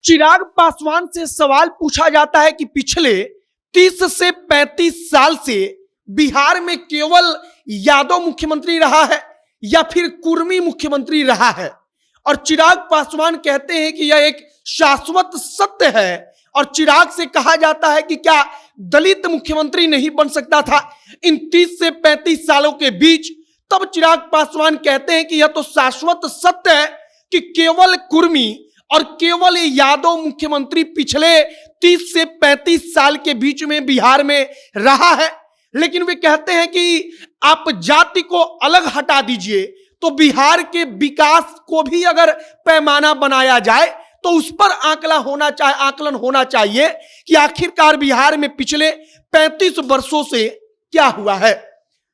चिराग पासवान से सवाल पूछा जाता है कि पिछले 30 से 35 साल से बिहार में केवल यादव मुख्यमंत्री रहा है या फिर कुर्मी मुख्यमंत्री रहा है। और चिराग पासवान कहते हैं कि यह एक शाश्वत सत्य है। और चिराग से कहा जाता है कि क्या दलित मुख्यमंत्री नहीं बन सकता था इन 30 से 35 सालों के बीच। तब चिराग पासवान कहते हैं कि यह तो शाश्वत सत्य है कि केवल कुर्मी और केवल यादव मुख्यमंत्री पिछले 30 से 35 साल के बीच में बिहार में रहा है। लेकिन वे कहते हैं कि आप जाति को अलग हटा दीजिए तो बिहार के विकास को भी अगर पैमाना बनाया जाए तो उस पर आकलन होना चाहिए कि आखिरकार बिहार में पिछले 35 वर्षों से क्या हुआ है।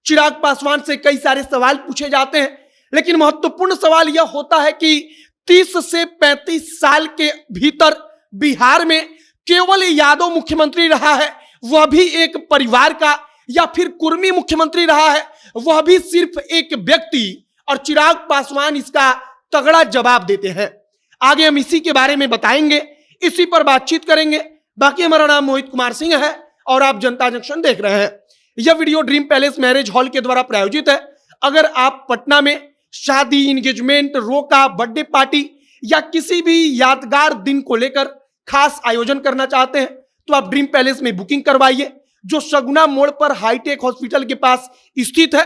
चिराग पासवान से कई सारे सवाल पूछे जाते हैं, लेकिन महत्वपूर्ण सवाल यह होता है कि 30 से 35 साल के भीतर बिहार में केवल यादव मुख्यमंत्री रहा है, वह भी एक परिवार का, या फिर कुर्मी मुख्यमंत्री रहा है, वह भी सिर्फ एक व्यक्ति। और चिराग पासवान इसका तगड़ा जवाब देते हैं। आगे हम इसी के बारे में बताएंगे, इसी पर बातचीत करेंगे। बाकी हमारा नाम मोहित कुमार सिंह है और आप जनता जंक्शन देख रहे हैं। यह video dream palace marriage hall के द्वारा प्रायोजित है। अगर आप पटना में शादी, इंगेजमेंट, रोका, बर्थडे पार्टी या किसी भी यादगार दिन को लेकर खास आयोजन करना चाहते हैं तो आप ड्रीम पैलेस में बुकिंग करवाइए, जो सगुना मोड़ पर हाईटेक हॉस्पिटल के पास स्थित है।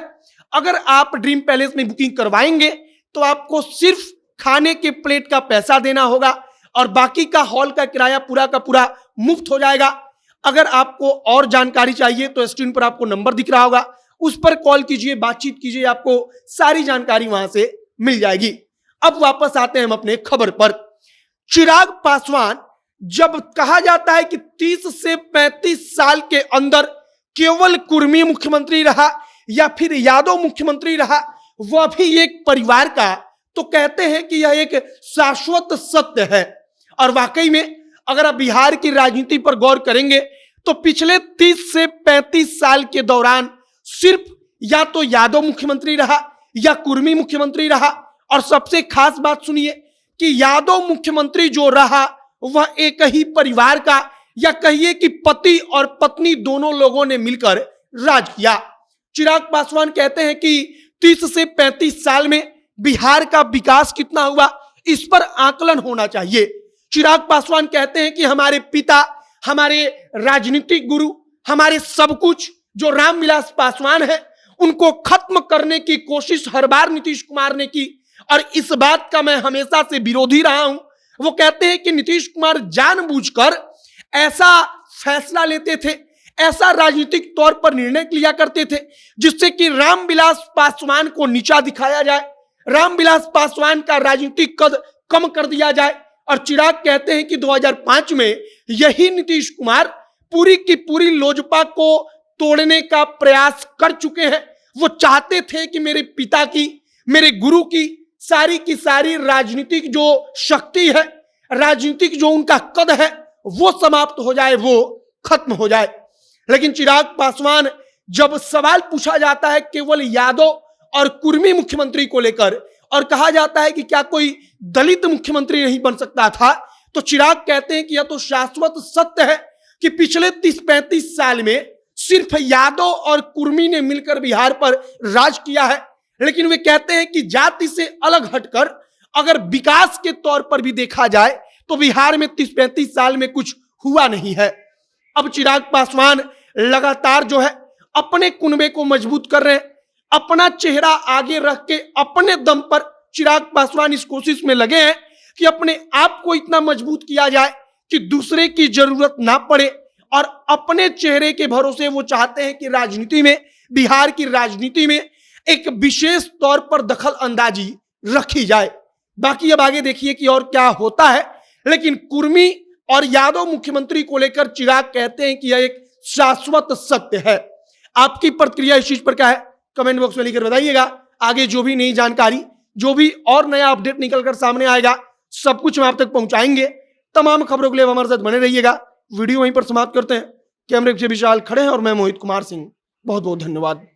अगर आप ड्रीम पैलेस में बुकिंग करवाएंगे तो आपको सिर्फ खाने के प्लेट का पैसा देना होगा और बाकी का हॉल का किराया पूरा का पूरा मुफ्त हो जाएगा। अगर आपको और जानकारी चाहिए तो स्क्रीन पर आपको नंबर दिख रहा होगा, उस पर कॉल कीजिए, बातचीत कीजिए, आपको सारी जानकारी वहां से मिल जाएगी। अब वापस आते हैं हम अपने खबर पर। चिराग पासवान, जब कहा जाता है कि 30 से 35 साल के अंदर केवल कुर्मी मुख्यमंत्री रहा या फिर यादव मुख्यमंत्री रहा, वह भी एक परिवार का, तो कहते हैं कि यह एक शाश्वत सत्य है। और वाकई में अगर आप बिहार की राजनीति पर गौर करेंगे तो पिछले 30 से 35 साल के दौरान सिर्फ या तो यादव मुख्यमंत्री रहा या कुर्मी मुख्यमंत्री रहा। और सबसे खास बात सुनिए कि यादव मुख्यमंत्री जो रहा वह एक ही परिवार का, या कहिए कि पति और पत्नी दोनों लोगों ने मिलकर राज किया। चिराग पासवान कहते हैं कि 30 से 35 साल में बिहार का विकास कितना हुआ, इस पर आकलन होना चाहिए। चिराग पासवान कहते हैं कि हमारे पिता, हमारे राजनीतिक गुरु, हमारे सब कुछ जो रामविलास पासवान है, उनको खत्म करने की कोशिश हर बार नीतीश कुमार ने की और इस बात का मैं हमेशा से विरोधी रहा हूं। वो कहते हैं कि नीतीश कुमार जानबूझकर ऐसा फैसला लेते थे, ऐसा राजनीतिक तौर पर निर्णय लिया करते थे जिससे कि रामविलास पासवान को नीचा दिखाया जाए, रामविलास पासवान का राजनीतिक कद कम कर दिया जाए। और चिराग कहते हैं कि 2005 में यही नीतीश कुमार पूरी की पूरी लोजपा को तोड़ने का प्रयास कर चुके हैं। वो चाहते थे कि मेरे पिता की, मेरे गुरु की सारी राजनीतिक जो शक्ति है, राजनीतिक जो उनका कद है, वो समाप्त हो जाए, वो खत्म हो जाए। लेकिन चिराग पासवान, जब सवाल पूछा जाता है केवल यादव और कुर्मी मुख्यमंत्री को लेकर और कहा जाता है कि क्या कोई दलित मुख्यमंत्री नहीं बन सकता था, तो चिराग कहते हैं कि यह तो शाश्वत सत्य है कि पिछले 30-35 साल में सिर्फ यादव और कुर्मी ने मिलकर बिहार पर राज किया है। लेकिन वे कहते हैं कि जाति से अलग हटकर अगर विकास के तौर पर भी देखा जाए तो बिहार में 30-35 साल में कुछ हुआ नहीं है। अब चिराग पासवान लगातार जो है अपने कुनबे को मजबूत कर रहे हैं, अपना चेहरा आगे रख के अपने दम पर चिराग पासवान इस कोशिश में लगे हैं कि अपने आप को इतना मजबूत किया जाए कि दूसरे की जरूरत ना पड़े। और अपने चेहरे के भरोसे वो चाहते हैं कि राजनीति में, बिहार की राजनीति में एक विशेष तौर पर दखल अंदाजी रखी जाए। बाकी अब आगे देखिए कि और क्या होता है। लेकिन कुर्मी और यादव मुख्यमंत्री को लेकर चिराग कहते हैं कि यह एक शाश्वत सत्य है। आपकी प्रतिक्रिया इस चीज पर क्या है, कमेंट बॉक्स में लिखकर बताइएगा। आगे जो भी नई जानकारी, जो भी और नया अपडेट निकलकर सामने आएगा, सब कुछ हम आप तक पहुंचाएंगे। तमाम खबरों के लिए हमारे साथ बने रहिएगा। वीडियो वहीं पर समाप्त करते हैं। कैमरे के विशाल खड़े हैं और मैं मोहित कुमार सिंह। बहुत बहुत धन्यवाद।